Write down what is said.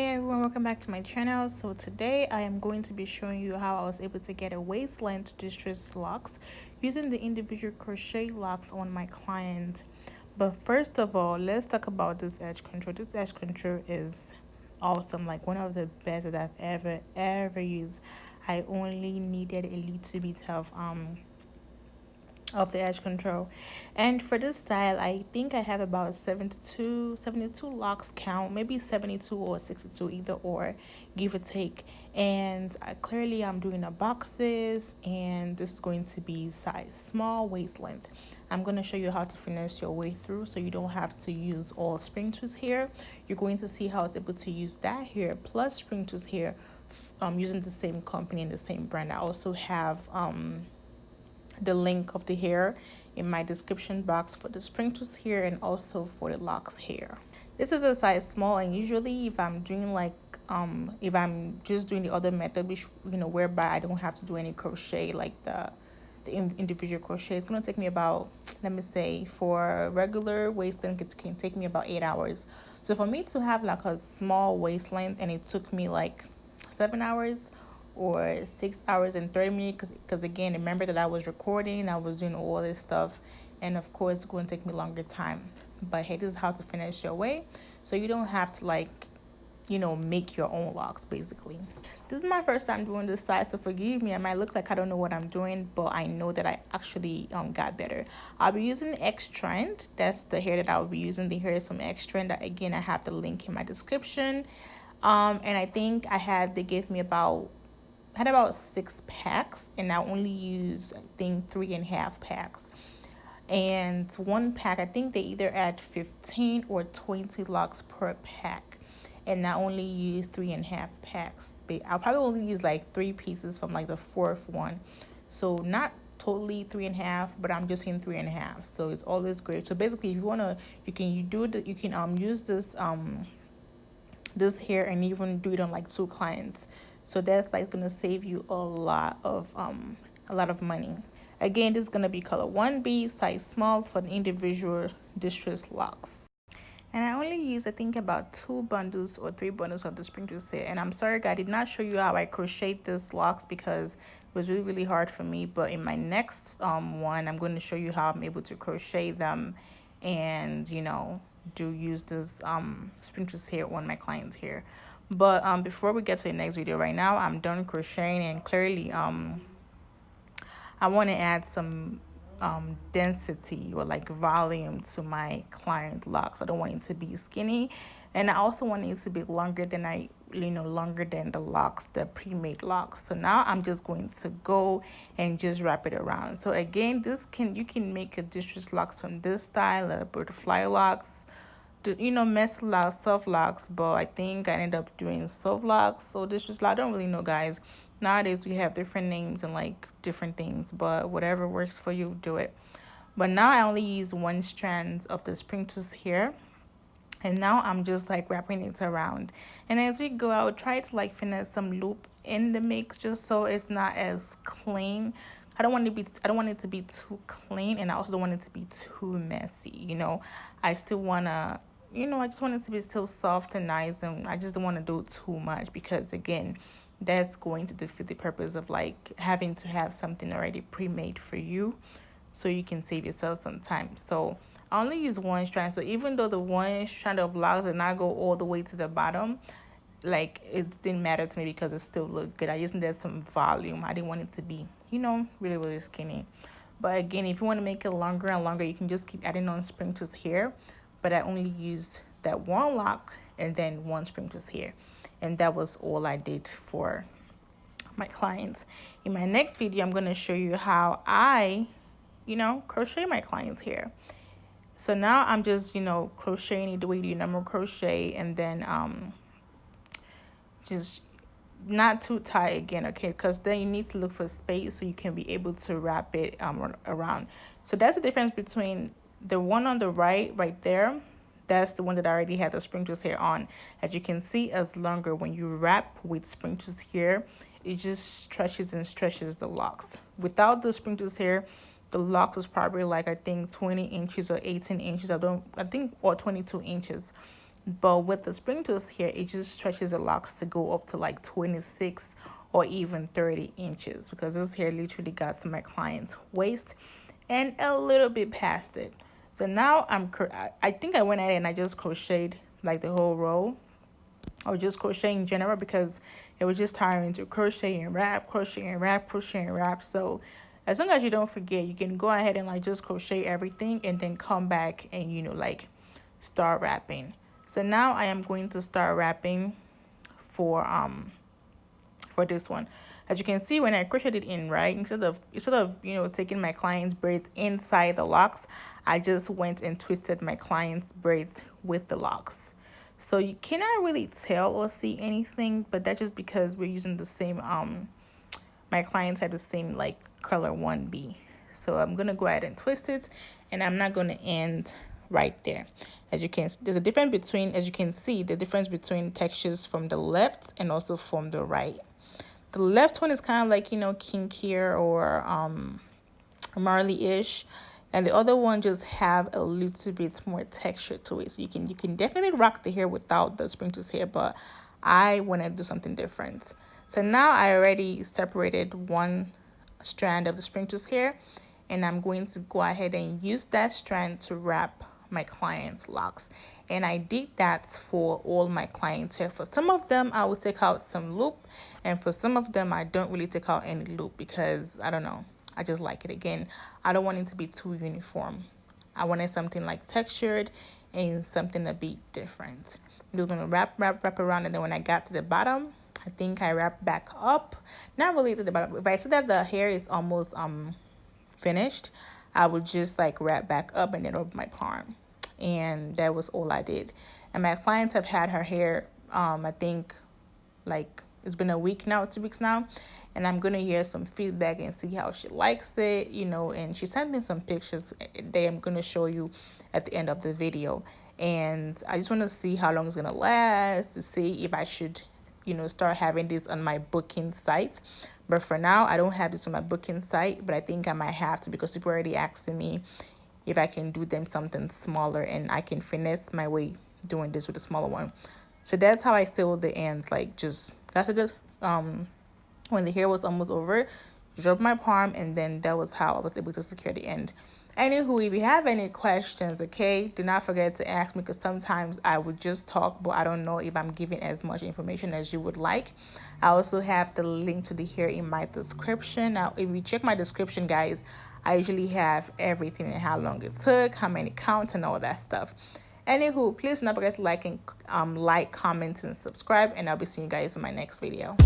everyone, welcome back to my channel. So today I am going to be showing you how I was able to get a waist length distress locks using the individual crochet locks on my client. But first of all, let's talk about this edge control. This edge control is awesome, like one of the best that I've ever used. I only needed a little bit of the edge control, and for this style I think I have about 72 locks count, maybe 72 or 62, either or, give or take. And clearly I'm doing the boxes, and this is going to be size small, waist length. I'm going to show you how to finesse your way through so you don't have to use all spring twist hair. You're going to see how it's able to use that hair plus spring twist hair using the same company and the same brand. I also have the link of the hair in my description box for the spring twist hair and also for the Locs hair. This is a size small, and usually if I'm doing if I'm just doing the other method, which whereby I don't have to do any crochet, like the individual crochet, it's going to take me about, let me say, for regular waist length it can take me about 8 hours. So for me to have like a small waist length and it took me like 7 hours or 6 hours and 30 minutes, because again, remember that I was recording, I was doing all this stuff, and of course it's going to take me longer time. But hey, this is how to finish your way so you don't have to make your own locks. Basically, this is my first time doing this size, so forgive me, I might look like I don't know what I'm doing, but I know that I actually got better. I'll be using XTrend. That's the hair that I'll be using. The hair is from XTrend. Again, I have the link in my description. And I think they gave me about 6 packs, and I only use, I think, 3.5 packs. And one pack, I think they either add 15 or 20 locks per pack, and I only use 3.5 packs. But I'll probably only use like 3 pieces from like the 4th one, so not totally 3.5, but I'm just in 3.5. So it's always great. So basically, if you wanna, you can use this hair and even do it on like 2 clients. So that's like gonna save you a lot of money. Again, this is gonna be color 1B, size small, for the individual distress locks. And I only use, I think, about 2 bundles or 3 bundles of the spring twist hair. And I'm sorry, I did not show you how I crochet this locks because it was really hard for me. But in my next one, I'm going to show you how I'm able to crochet them and use this spring twist hair on my client's hair. But before we get to the next video, right now I'm done crocheting, and clearly I want to add some density or like volume to my client locks. I don't want it to be skinny, and I also want it to be longer than the locks, the pre-made locks. So now I'm just going to go and just wrap it around. So again, you can make a distress locks from this style, butterfly locks, MESSYLOCS, soft locks, but I think I ended up doing soft locks. So distress lock, I don't really know, guys. Nowadays we have different names and like different things, but whatever works for you, do it. But now I only use 1 strand of the spring twist hair, and now I'm just like wrapping it around. And as we go, I would try to like finesse some loop in the mix just so it's not as clean. I don't want it to be too clean, and I also don't want it to be too messy. I still wanna, I just want it to be still soft and nice, and I just don't want to do too much because again, that's going to defeat the purpose of like having to have something already pre-made for you, so you can save yourself some time. So I only use 1 strand. So even though the 1 strand of locks did not go all the way to the bottom, like it didn't matter to me because it still looked good. I just needed some volume. I didn't want it to be, really skinny. But again, if you want to make it longer and longer, you can just keep adding on spring twist hair. But I only used that 1 lock and then 1 spring twist hair, and that was all I did for my clients. In my next video, I'm going to show you how I crochet my clients' hair. So now I'm just crocheting it the way you do normal crochet, and then just not too tight again, okay, because then you need to look for space so you can be able to wrap it around. So that's the difference between the one on the right there. That's the one that I already had the spring twist hair on. As you can see, it's longer. When you wrap with spring twist hair, it just stretches and stretches the locks. Without the spring twist hair, the locks was probably like, I think, 20 inches or 18 inches. Or 22 inches. But with the spring tools here, it just stretches the locks to go up to like 26 or even 30 inches, because this hair literally got to my client's waist and a little bit past it. So now I think I went ahead and I just crocheted like the whole row, or just crochet in general, because it was just tiring to crochet and wrap, crochet and wrap, crochet and wrap. So as long as you don't forget, you can go ahead and like just crochet everything and then come back and, you know, like start wrapping. So now I am going to start wrapping for this one. As you can see, when I crocheted it in, right, instead of you know, taking my client's braids inside the locks, I just went and twisted my client's braids with the locks. So you cannot really tell or see anything, but that's just because we're using the same my clients had the same like color 1B. So I'm gonna go ahead and twist it, and I'm not gonna end right there. As you can, there's a difference between, as you can see, the difference between textures from the left and also from the right. The left one is kind of like, you know, kinkier or marley-ish, and the other one just have a little bit more texture to it. So you can definitely rock the hair without the spring tooth hair, but I want to do something different. So now I already separated one strand of the spring tooth hair, and I'm going to go ahead and use that strand to wrap my client's locks. And I did that for all my clients hair. For some of them I will take out some loop, and for some of them I don't really take out any loop, because I don't know, I just like it. Again, I don't want it to be too uniform. I wanted something like textured and something a bit different. I'm just gonna wrap around, and then when I got to the bottom, I think I wrapped back up. Not really to the bottom. If I see that the hair is almost finished, I would just like wrap back up and then over my palm, and that was all I did. And my clients have had her hair I think like it's been a week now, 2 weeks now, and I'm gonna hear some feedback and see how she likes it, you know. And she sent me some pictures that I'm gonna show you at the end of the video, and I just want to see how long it's gonna last, to see if I should, you know, start having this on my booking site. But for now, I don't have this on my booking site, but I think I might have to, because people are already asking me if I can do them something smaller, and I can finesse my way doing this with a smaller one. So that's how I sealed the ends. Like, just that's it. When the hair was almost over, drop my palm, and then that was how I was able to secure the end. Anywho, if you have any questions, okay, do not forget to ask me, because sometimes I would just talk, but I don't know if I'm giving as much information as you would like. I also have the link to the hair in my description. Now, if you check my description, guys, I usually have everything and how long it took, how many counts, and all that stuff. Anywho, please do not forget to like, comment, and subscribe, and I'll be seeing you guys in my next video.